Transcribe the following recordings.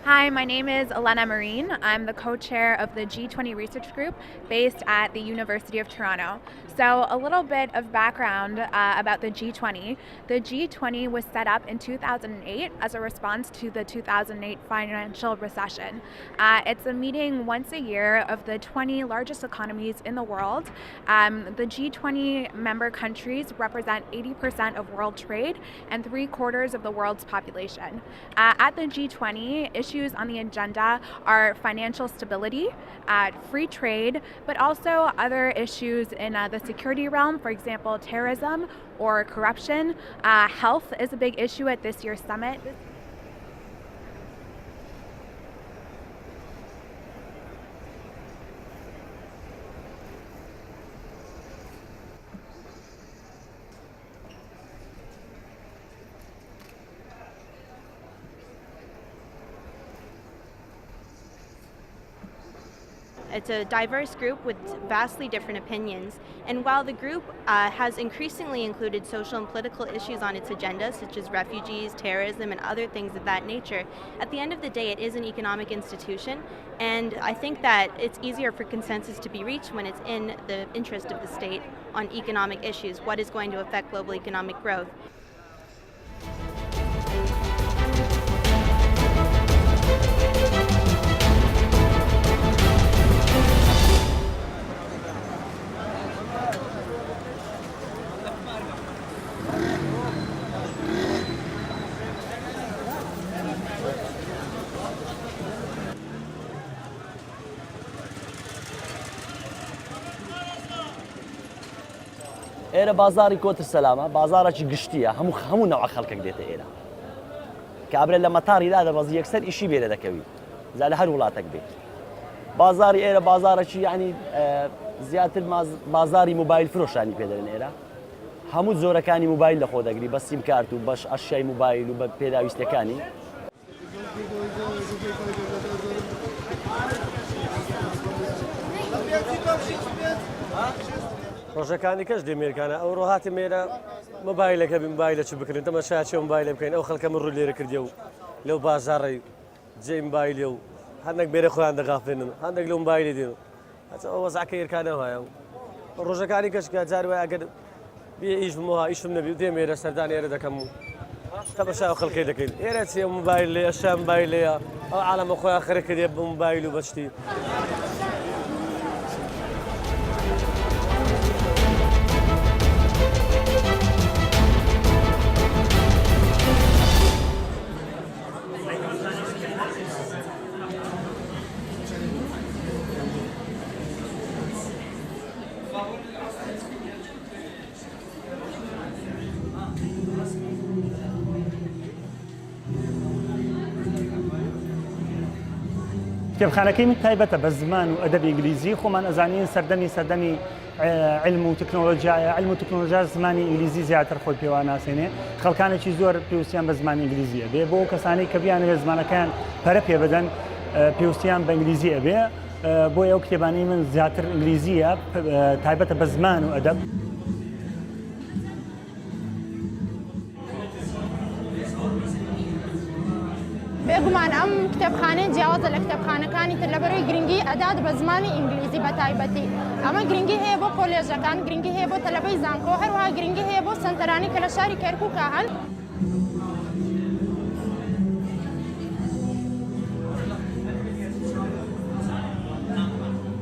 Hi, my name is Elena Marine. I'm the co-chair of the G20 research group based at the University of Toronto. So a little bit of background about the G20. The G20 was set up in 2008 as a response to the 2008 financial recession. It's a meeting once a year of the 20 largest economies in the world. The G20 member countries represent 80% of world trade and 3/4 of the world's population. At the G20, issues on the agenda are financial stability, free trade, but also other issues in the security realm, for example, terrorism or corruption. Health is a big issue at this year's summit. It's a diverse group with vastly different opinions, and while the group has increasingly included social and political issues on its agenda, such as refugees, terrorism, and other things of that nature, at the end of the day it is an economic institution, and I think that it's easier for consensus to be reached when it's in the interest of the state on economic issues, what is going to affect global economic growth. إيرا بازاري كوتر سلامة بازارك قشتية همو نوع خلقك ديته إيرا كابرا لما طاري لا بازي يكسر إشي بيرا ذكوي زاد هر ولاتك بيت بازاري إيرا بازارك يعني زيادة بازاري موبايل فروش يعني بيدرن إيرا همو زورا كاني موبايل لخود أجري بس سيم كارتو باش أشياء موبايل وبيدا ويستكاني ڕۆژەکانی کەس دێمێرکانە ئەو ڕۆهاتی مێرە مۆبایلەکە بمبایلە چ بکردن تەماشاچێ مۆبایلە بکەین ئەو خەڵکە من ڕوو لێرە کردێ و لەو بازاڕی جێ مۆبایلێ و هەندێک بێرە خۆیان دەغافێنن هەندێک لەو مۆبایلێ دێن هەچە ئەو وەزعکە ئێرکانە وایە ڕۆژەکانی کەشکە جار وایە ئەگەر بێ ئیش بمەوە ئیشم نەبی دێمێرە سەردان ئێرە دەکەم و تەماشا ئەو خەڵکەی دەکەین ئێرە چێ مۆبایل لێ ئەشیا مۆبایل لێیە ئەو عالەمە خۆیان خەرە کردێ بە مۆبایل و بەشتی کتێبخانەکەی من تایبەتە بە زمان و ئەدەبی ئینگلیزی خۆمان ئەزانین سەردەمی علم و تەکنۆلۆژیا زمانی ئینگلیزی زیاتر خۆی پێوان ناسێنێ خەڵکانێکی زۆر پێویستیان بە زمانی ئینگلیزیە بێ بۆ کەسانەی کە بیانەوێت زمانەکەیان پەرە پێ بدەن پێویستیان بە ئینگلیزیە بێ بۆ ئەو کتێبانەی من زیاتر ئینگلیزیە تایبەتە بە زمان و ئەدەب بێگومان ئەم کتێبخانەی جیاوازە لە کتێبخانەکانی تر لەبەرەوەی گرنگی ئەدات بە زمانی ئینگلیزی بە تایبەتی ئەمە گرنگی هەیە بۆ کۆلێژەکان گرنگی هەیە بۆ تەلەبەی زانکۆ هەروەها گرنگی هەیە بۆ سەنتەرانی کە لە شاری کەرکووکە هەن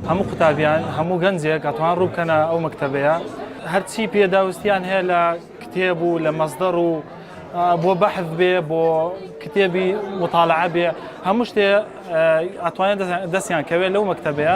هەموو قوتابیان هەموو گەنجێک ئەتوان ڕووبکەنە ئەو مەکتەبەیە هەرچی پێداویستیان هەیە لە کتێب و لە مەزدەڕ و بۆ بەحث بێ بۆ کتێبی مطالعە بێ هەموو شتێ ئەتوانێت دەستیان کەوێت لەو مەکتەبەیە